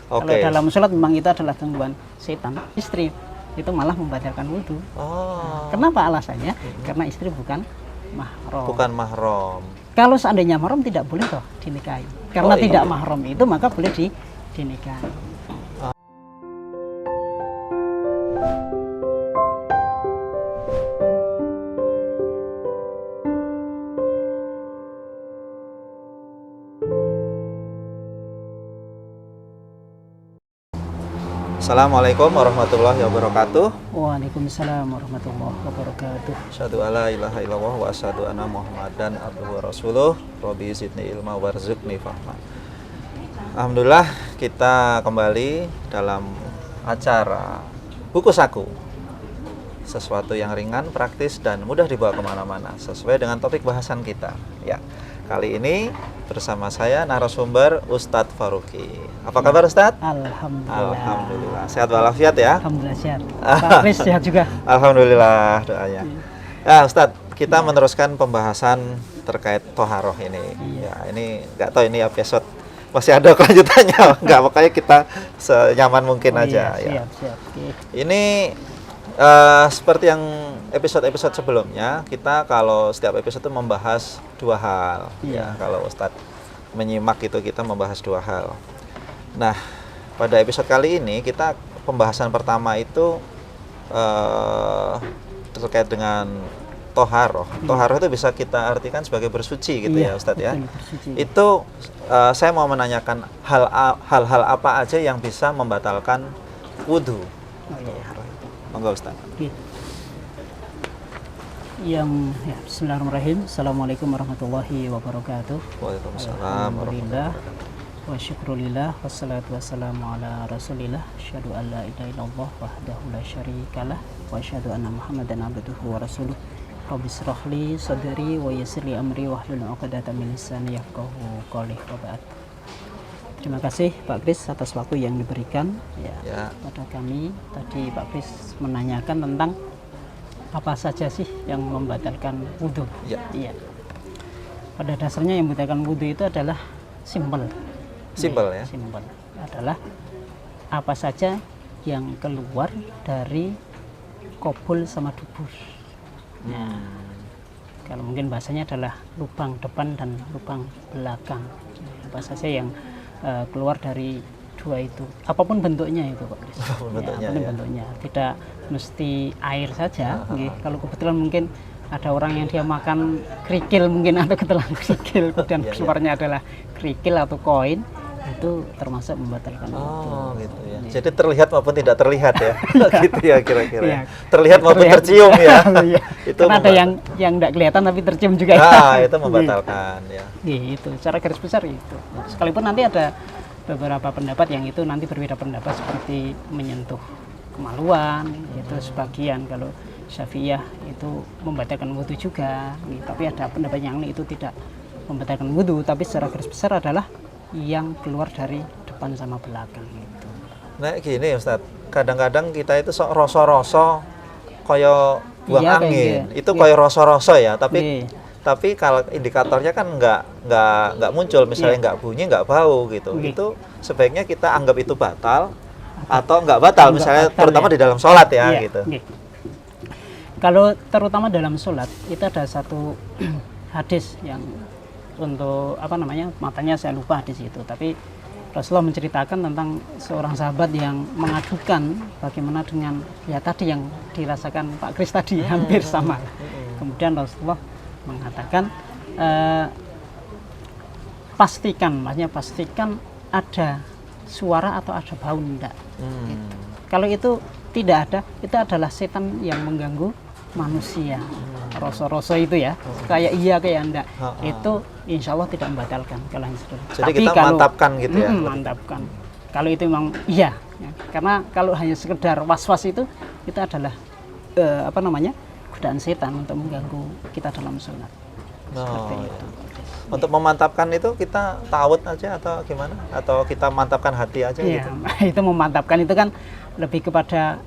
Kalau dalam sholat memang itu adalah gangguan setan, istri itu malah membatalkan wudhu. Kenapa alasannya? Karena istri bukan mahram. Bukan mahram. Kalau seandainya mahram tidak boleh toh dinikahi. Karena tidak mahram itu maka boleh dinikahi. Assalamualaikum warahmatullahi wabarakatuh. Waalaikumsalam warahmatullahi wabarakatuh. Asyhadu alla ilaha illallah wa asyhadu anna Muhammadan abduhu wa rasuluh. Rabbi zidni ilma warzuqni fahma. Alhamdulillah kita kembali dalam acara Buku Saku. Sesuatu yang ringan, praktis dan mudah dibawa kemana-mana sesuai dengan topik bahasan kita. Ya, kali ini bersama saya narasumber Ustadz Faruqi. Apa kabar Ustadz? Alhamdulillah. Alhamdulillah. Sehat walafiat ya? Alhamdulillah sehat. Pak Kris sehat juga. Alhamdulillah doanya. Ya Ustadz, kita meneruskan pembahasan terkait toharoh ini. Ya, ini nggak tahu ini episode masih ada kelanjutannya. Nggak, makanya kita senyaman mungkin aja. Iya, ya. siap. Okay. Ini seperti yang episode-episode sebelumnya, kita kalau setiap episode itu membahas dua hal. Ya, kalau Ustadz menyimak itu kita membahas dua hal. Nah, pada episode kali ini kita pembahasan pertama itu terkait dengan toharoh. Toharoh itu bisa kita artikan sebagai bersuci gitu ya Ustadz ya. Bersuci. Itu saya mau menanyakan hal-hal apa aja yang bisa membatalkan wudhu. Monggo Ustaz. Bismillahirrahmanirrahim. Assalamualaikum warahmatullahi wabarakatuh. Waalaikumsalam. Alhamdulillah wa syukrulillah wassalatu wassalamu ala rasulillah. Asyhadu an la ilaha illallah wahdahu la syarikalah wa asyhadu anna Muhammadan abduhu wa rasuluh. Rabbi shrah li sadri wa yassir li amri wahlul 'uqdatam min lisani yafqahu qawli wa ba'd. Terima kasih Pak Kris atas waktu yang diberikan pada kami. Tadi Pak Kris menanyakan tentang apa saja sih yang membatalkan wudhu. Iya. Pada dasarnya yang membatalkan wudhu itu adalah simpel ya. Simpel adalah apa saja yang keluar dari kobul sama dubur. Kalau mungkin bahasanya adalah lubang depan dan lubang belakang. Apa saja yang keluar dari dua itu, apapun bentuknya itu Pak Kris. Bentuknya tidak mesti air saja. Kalau kebetulan mungkin ada orang yang dia makan kerikil mungkin atau ketelan kerikil dan keluarnya adalah kerikil atau koin, itu termasuk membatalkan wudhu. Gitu ya. Jadi terlihat maupun tidak terlihat ya. Gitu ya kira-kira. Terlihat maupun tercium ya. Itu karena ada yang tidak kelihatan tapi tercium juga. Itu membatalkan ya. Itu secara garis besar itu. Sekalipun nanti ada beberapa pendapat yang itu nanti berbeda pendapat seperti menyentuh kemaluan, itu sebagian. Kalau Syafi'iyah itu membatalkan wudhu juga. Tapi ada pendapat yang itu tidak membatalkan wudhu, tapi secara garis besar adalah yang keluar dari depan sama belakang itu. Nah gini Ustadz, kadang-kadang kita itu sok rasa-rasa kaya buang angin, itu kaya rasa-rasa ya, tapi kalau indikatornya kan nggak muncul, misalnya nggak bunyi, nggak bau gitu. Itu sebaiknya kita anggap itu batal atau nggak batal, misalnya terutama di dalam sholat ya gitu. Kalau terutama dalam sholat itu ada satu hadis yang untuk matanya saya lupa di situ, tapi Rasulullah menceritakan tentang seorang sahabat yang mengadukan bagaimana dengan tadi yang dirasakan Pak Kris tadi, hampir sama. Kemudian Rasulullah mengatakan pastikan ada suara atau ada bau enggak. Gitu. Kalau itu tidak ada, itu adalah setan yang mengganggu manusia. Rasa-rasa itu ya, kayak iya kayak enggak, itu insya Allah tidak membatalkan kalau jadi tapi kita mantapkan gitu ya. Mantapkan. Kalau itu memang iya, karena kalau hanya sekedar was-was itu adalah godaan setan untuk mengganggu kita dalam sholat. Seperti itu. Untuk memantapkan itu kita ta'awud aja atau gimana? Atau kita mantapkan hati aja gitu? Itu memantapkan itu kan lebih kepada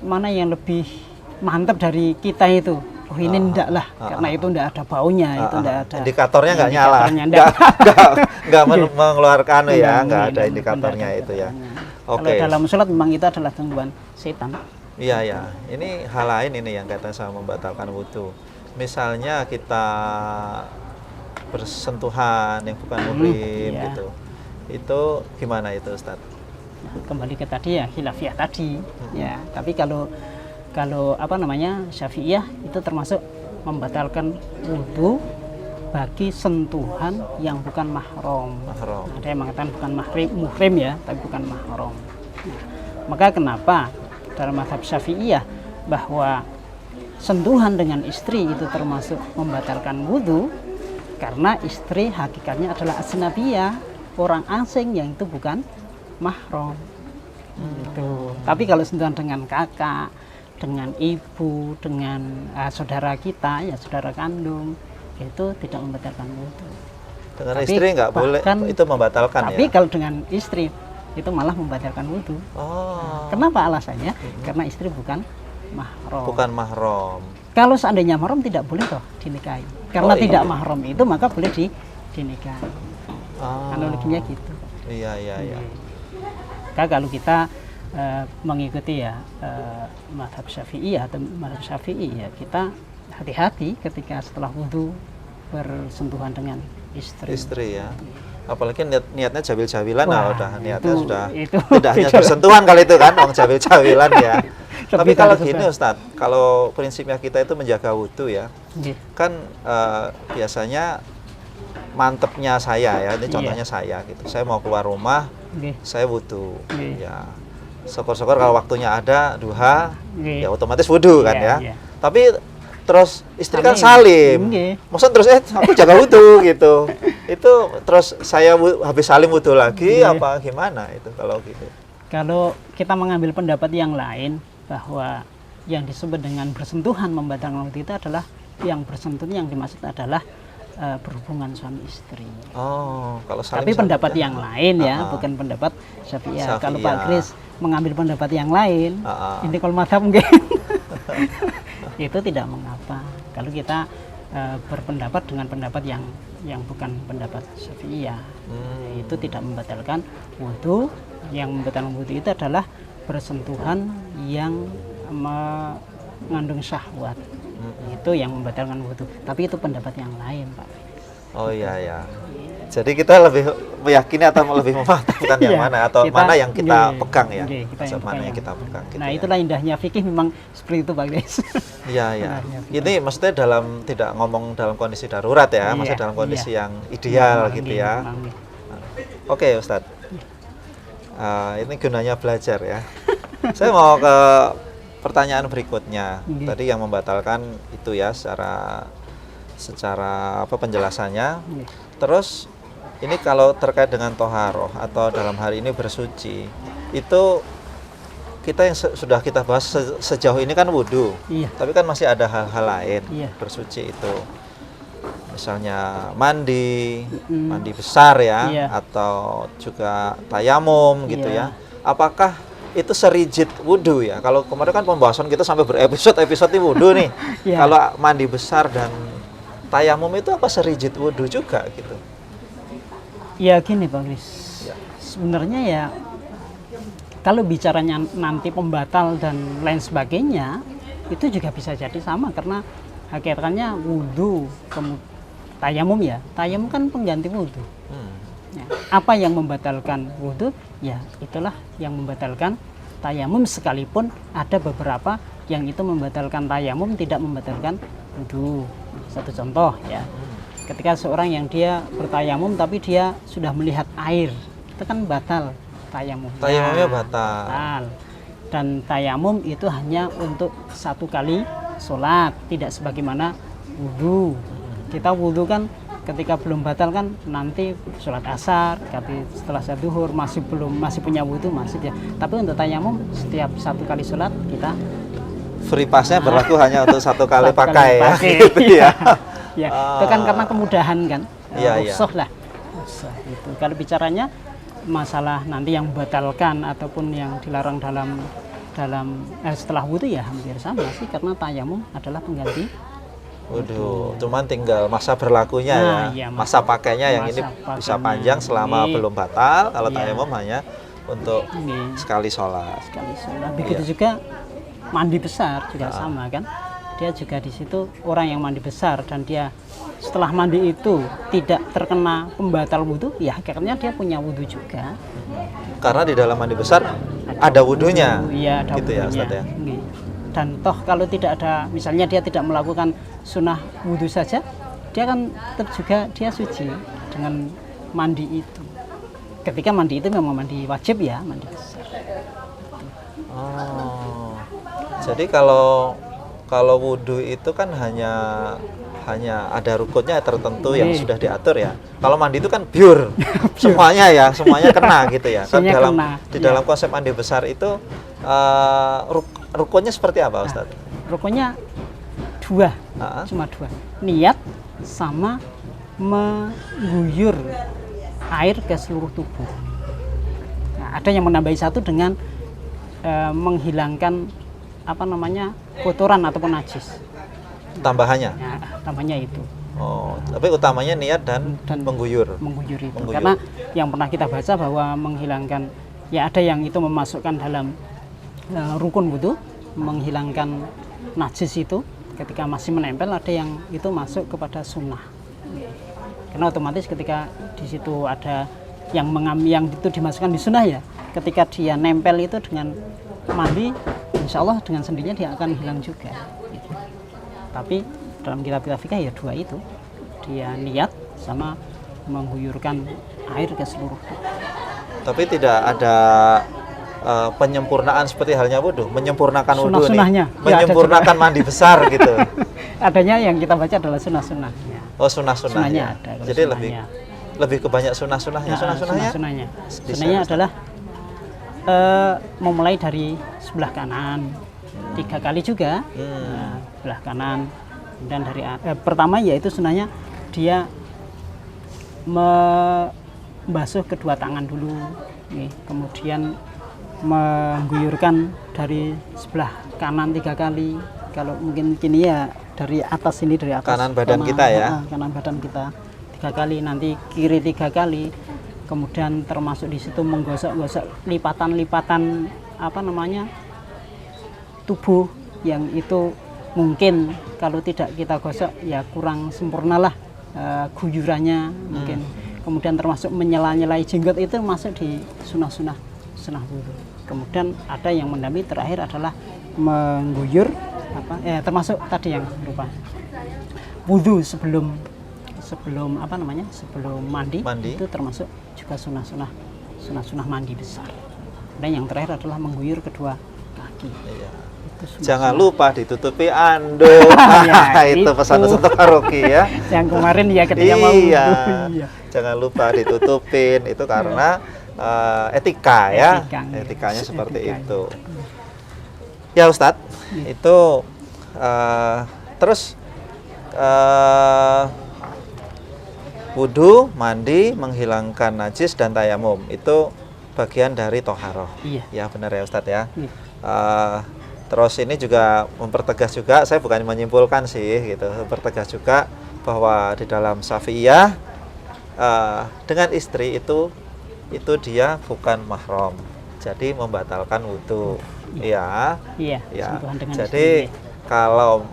mana yang lebih mantap dari kita itu. oh ini enggak lah, karena itu enggak ada baunya, itu enggak ada indikatornya nggak nyala, indikatornya nggak mengeluarkan ya, nggak ada indikatornya itu ya. Kalau dalam sholat memang itu adalah gangguan setan. Iya ya, ini hal lain ini yang kaitan sama membatalkan wudhu. Misalnya kita bersentuhan yang bukan muhrim gitu, itu gimana itu Ustaz? Kembali ke tadi ya, khilafiyah tadi ya. Tapi kalau apa namanya, Syafi'iyah itu termasuk membatalkan wudhu bagi sentuhan yang bukan mahram. Ada yang mengatakan bukan muhrim ya, tapi bukan mahram. Nah, maka kenapa dalam mazhab Syafi'iyah bahwa sentuhan dengan istri itu termasuk membatalkan wudhu, karena istri hakikatnya adalah asnabiyah, orang asing yang itu bukan mahram. Gitu. Tapi kalau sentuhan dengan kakak, dengan ibu, dengan saudara kita, ya saudara kandung, itu tidak membatalkan wudhu. Dengan istri nggak boleh, itu membatalkan tapi ya? Kalau dengan istri, itu malah membatalkan wudhu. Kenapa alasannya? Karena istri bukan mahram. Bukan mahram. Kalau seandainya mahram tidak boleh toh dinikahi. Karena tidak mahram itu maka boleh dinikahi. Analoginya gitu. Iya. Kalau kita mengikuti ya mazhab Syafi'i atau mazhab Syafi'i ya, kita hati-hati ketika setelah wudhu bersentuhan dengan istri ya. Apalagi niatnya jabil-jabilan. Udah niatnya sudah itu tidak hanya bersentuhan kali itu kan, jabil-jabilan ya. Tapi kalau gini Ustadz, kalau prinsipnya kita itu menjaga wudhu ya, kan biasanya mantepnya saya ya, ini contohnya saya gitu, saya mau keluar rumah, saya wudhu ya, syukur-syukur kalau waktunya ada duha, ya otomatis wudhu kan ya. Tapi terus istri kan salim, maksudnya terus aku jaga wudhu gitu, itu terus saya habis salim wudhu lagi apa gimana itu kalau gitu? Kalau kita mengambil pendapat yang lain bahwa yang disebut dengan bersentuhan membatalkan wudhu itu adalah yang bersentuhan yang dimaksud adalah berhubungan suami istri. Kalau saling. Tapi pendapat yang lain ya, bukan pendapat Syafi'iyah. Kalau Pak Kris mengambil pendapat yang lain, ini kalau mazhab mungkin itu tidak mengapa. Kalau kita berpendapat dengan pendapat yang bukan pendapat Syafi'iyah, itu tidak membatalkan wudhu. Yang membatalkan wudhu itu adalah bersentuhan yang mengandung syahwat. Itu yang membatalkan wudhu. Tapi itu pendapat yang lain, Pak. Oh iya. Jadi kita lebih meyakini atau lebih memantapkan yang mana atau mana yang kita pegang ya? Mana yang kita pegang. Gitu nah itulah indahnya fikih, memang seperti itu, Pak Kris. Iya. Ini maksudnya tidak ngomong dalam kondisi darurat ya, maksudnya dalam kondisi yang ideal gitu ya. Oke Ustadz. Ini gunanya belajar ya. Saya mau ke pertanyaan berikutnya. Tadi yang membatalkan itu ya secara apa penjelasannya. Terus ini kalau terkait dengan toharoh atau dalam hari ini bersuci, itu kita yang sudah kita bahas sejauh ini kan wudhu. Tapi kan masih ada hal-hal lain bersuci itu. Misalnya mandi besar ya, atau juga tayamum gitu ya. Apakah itu serigid wudhu ya? Kalau kemarin kan pembahasan kita sampai berepisode ini wudhu nih. Kalau mandi besar dan tayamum itu apa serigid wudhu juga gitu? Ya gini Pak Kris, sebenarnya ya kalau bicaranya nanti pembatal dan lain sebagainya, itu juga bisa jadi sama, karena hakikatnya wudhu tayamum ya, tayamum kan pengganti wudhu. Apa yang membatalkan wudhu? Ya itulah yang membatalkan tayamum, sekalipun ada beberapa yang itu membatalkan tayamum, tidak membatalkan wudhu. Satu contoh ya, ketika seorang yang dia bertayamum tapi dia sudah melihat air, itu kan batal tayamumnya. Tayamumnya batal. Dan tayamum itu hanya untuk satu kali sholat, tidak sebagaimana wudhu. Kita wudhu kan ketika belum batal kan nanti sholat asar, tapi setelah sholat duhur masih punya wudhu masih ya. Tapi untuk tayamum setiap satu kali sholat kita free pass-nya berlaku hanya untuk satu kali pakai ya. Gitu ya. Ya, itu kan karena kemudahan kan. Rukhsah lah. Rukhsah itu. Kalau bicaranya masalah nanti yang membatalkan ataupun yang dilarang dalam setelah wudhu ya hampir sama sih, karena tayamum adalah pengganti Waduh, cuman tinggal masa berlakunya Nah, ya. iya, masa pakainya yang ini masa bisa pakainya. panjang selama Iya. belum batal. Kalau Iya. tayamum hanya untuk Ini sekali sholat. sekali sholat. Begitu Iya. juga mandi besar juga Ah. sama kan. Dia juga di situ orang yang mandi besar dan dia setelah mandi itu tidak terkena pembatal wudhu, ya akhirnya dia punya wudhu juga. Karena di dalam mandi besar ada wudhunya. Iya, ada Gitu ya, wudhunya. Ustadz ya. Nggih. Dan toh kalau tidak ada, misalnya dia tidak melakukan sunnah wudhu saja, dia kan tetap juga dia suci dengan mandi itu. Ketika mandi itu memang mandi wajib ya, mandi besar. Oh. Jadi kalau wudhu itu kan hanya ada rukunnya tertentu yang Iya. sudah diatur ya. Kalau mandi itu kan pure, semuanya ya, semuanya kena gitu ya. Kan Semuanya dalam kena, di iya. dalam konsep mandi besar itu rukunnya seperti apa, Ustadz? Rukunnya dua, Ah. cuma dua. Niat sama mengguyur air ke seluruh tubuh. Nah, ada yang menambahi satu dengan menghilangkan kotoran ataupun najis. Tambahannya. Nah, tambahnya itu Oh, tapi utamanya niat dan mengguyur. mengguyur itu. Mengguyur. Karena yang pernah kita baca bahwa menghilangkan, ya ada yang itu memasukkan dalam rukun wudhu, menghilangkan najis itu ketika masih menempel, ada yang itu masuk kepada sunnah. Karena otomatis ketika di situ ada yang yang itu dimasukkan di sunnah ya, ketika dia nempel itu dengan mandi, insya Allah dengan sendirinya dia akan hilang juga. Gitu. Tapi dalam kitab-kitab fikih ya dua itu, dia niat sama mengguyurkan air ke seluruh tubuh. Tapi tidak ada penyempurnaan seperti halnya wudhu, menyempurnakan wudhu nih, Sunnah-sunnahnya. Ya, ada menyempurnakan mandi besar gitu. Adanya yang kita baca adalah sunnah-sunnahnya. Oh, sunnah-sunnahnya. Sunnahnya ada, kalau Jadi sunnahnya. lebih ke banyak sunnah-sunnahnya. Nah, Sunnah-sunnahnya sunnah-sunnahnya. Di Sunnahnya sana, adalah memulai dari sebelah kanan 3 kali juga, nah, sebelah kanan, dan dari pertama yaitu sunnahnya dia membasuh kedua tangan dulu, nih, kemudian mengguyurkan dari sebelah kanan 3 kali. Kalau mungkin kini ya dari atas ini, dari atas Kanan badan kita ya. kanan badan kita 3 kali, nanti kiri 3 kali, kemudian termasuk di situ menggosok-gosok lipatan-lipatan tubuh yang itu mungkin kalau tidak kita gosok ya kurang sempurnalah guyurannya mungkin. Kemudian termasuk menyela-nyelai jenggot itu masuk di sunnah wudhu. Kemudian ada yang mendampingi terakhir adalah mengguyur termasuk tadi yang berupa wudhu sebelum mandi. Itu termasuk juga sunnah mandi besar. Dan yang terakhir adalah mengguyur kedua kaki. Iya. Itu sunnah-sunnah. Jangan lupa ditutupi anduk. Ya, itu pesan itu. Ustaz Faroki ya. Yang kemarin ya ketika mau Iya. wudhu. Iya. Jangan lupa ditutupin itu karena etika ya. Etika, iya. Etikanya seperti Etika, itu. Ya Ustadz, itu terus wudhu, mandi, menghilangkan najis dan tayamum itu bagian dari toharoh. Iya. Ya benar ya Ustadz ya. Iya. Terus ini juga mempertegas juga, saya bukan menyimpulkan sih gitu, mempertegas juga bahwa di dalam Syafi'iyah dengan istri itu dia bukan mahram, jadi membatalkan wudhu. Iya. Iya. Ya. Sentuhan dengan Jadi istri. kalau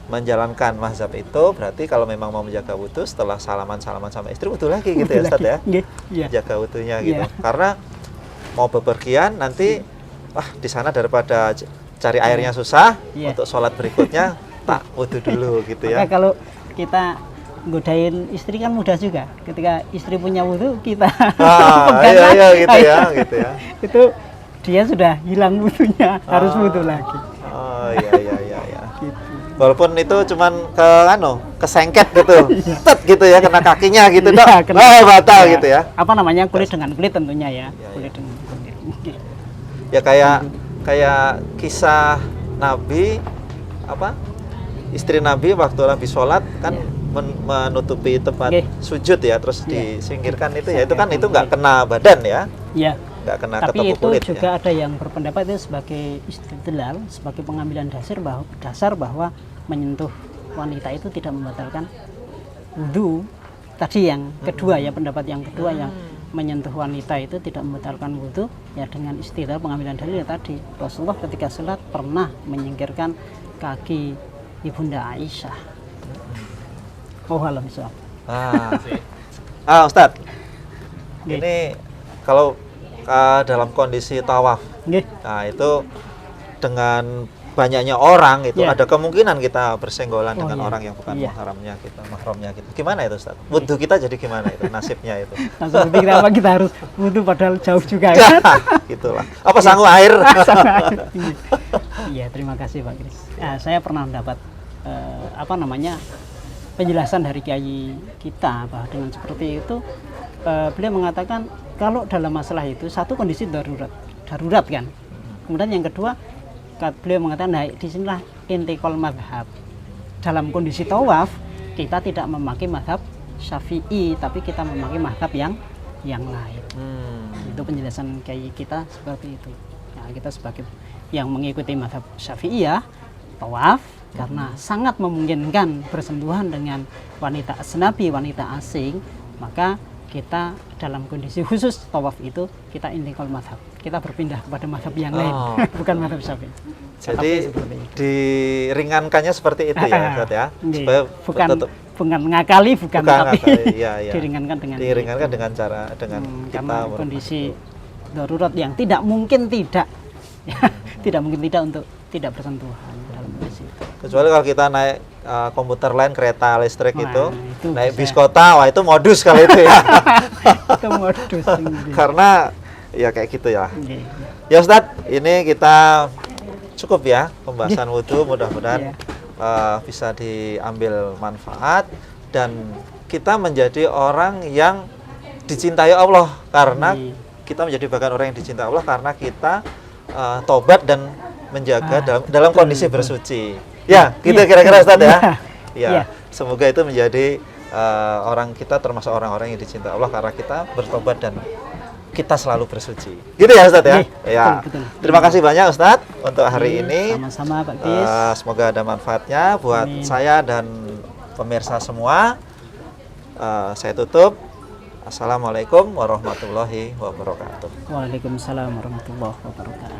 menjalankan mazhab itu berarti kalau memang mau menjaga wudhu setelah salaman sama istri wudhu lagi gitu ya Ustadz ya. Nggih, iya. Jaga wudhunya gitu. Iya. Karena mau bepergian nanti di sana daripada cari airnya susah, Iya. untuk sholat berikutnya tak wudhu dulu gitu Maka ya. kalau kita godain istri kan mudah juga. Ketika istri punya wudhu kita pegang, Iya gitu ya, ayo. gitu ya. Itu dia sudah hilang wudhunya, harus wudhu lagi. Oh iya. Gitu. Walaupun itu cuman kesengket gitu, tet gitu ya, kena kakinya gitu dok. Iya, kena- Batal ya, gitu ya. Apa namanya, kulit dengan kulit tentunya ya. Iya, Kulit dengan kulit. Oke. Ya kayak kisah Nabi istri Nabi waktu Nabi sholat kan menutupi tempat Oke. sujud ya, terus Iya. disingkirkan itu ya, itu kan nggak kena badan ya, Ya. nggak kena Tapi ketemu itu kulit juga ya. ada yang berpendapat itu sebagai istidlal, sebagai pengambilan dasar bahwa menyentuh wanita itu tidak membatalkan wudhu. Tadi yang kedua ya, pendapat yang kedua yang menyentuh wanita itu tidak membatalkan wudhu ya, dengan istidlal pengambilan dalil ya tadi. Rasulullah ketika sholat pernah menyingkirkan kaki ibunda Aisyah. Oh alam soal. Ustadz, ini kalau dalam kondisi tawaf, nah itu dengan banyaknya orang itu ada kemungkinan kita bersenggolan dengan orang yang bukan mahramnya kita. Gimana itu Ustaz? Wudhu kita jadi gimana itu nasibnya itu? Langsung pikir apa kita harus wudhu padahal jauh juga kan? Gitulah. Apa sanggup air? Iya, terima kasih Pak Kris. Saya pernah mendapat penjelasan dari kiai kita bahwa dengan seperti itu beliau mengatakan kalau dalam masalah itu satu kondisi darurat kan. Kemudian yang kedua beliau mengatakan, nah disinilah intikal madhab. Dalam kondisi tawaf kita tidak memakai madhab Syafi'i, tapi kita memakai madhab yang lain. Itu penjelasan kayak kita seperti itu. Nah, kita sebagai yang mengikuti madhab Syafi'i ya tawaf karena sangat memungkinkan bersentuhan dengan wanita asnabi, wanita asing, maka kita dalam kondisi khusus tawaf itu kita intikal madhab. Kita berpindah kepada madhab yang lain, bukan madhab Syafi'i. Jadi diringankannya seperti itu ya, Ustaz ya. Supaya bukan ngakali, tapi diringankan dengan cara kita kondisi darurat yang tidak mungkin tidak untuk tidak bersentuhan dalam kondisi itu. Kecuali kalau kita naik komuter lain, kereta listrik itu naik bis kota, wah itu modus kalau itu ya. Itu modus. Karena ya kayak gitu ya. Ya Ustadz, ini kita cukup ya pembahasan wudhu, mudah-mudahan bisa diambil manfaat dan kita menjadi orang yang dicintai Allah karena kita menjadi bahkan orang yang dicintai Allah karena kita tobat dan menjaga dalam kondisi bersuci. Ya, gitu kira-kira Ustadz ya. Ya, semoga itu menjadi kita termasuk orang-orang yang dicintai Allah karena kita bertobat dan kita selalu bersuci. Gitu ya Ustadz ya? Ya. Betul. Terima kasih banyak Ustadz untuk hari ini. Sama-sama Pak Kris. Semoga ada manfaatnya buat saya dan pemirsa semua. Saya tutup. Assalamualaikum warahmatullahi wabarakatuh. Waalaikumsalam warahmatullahi wabarakatuh.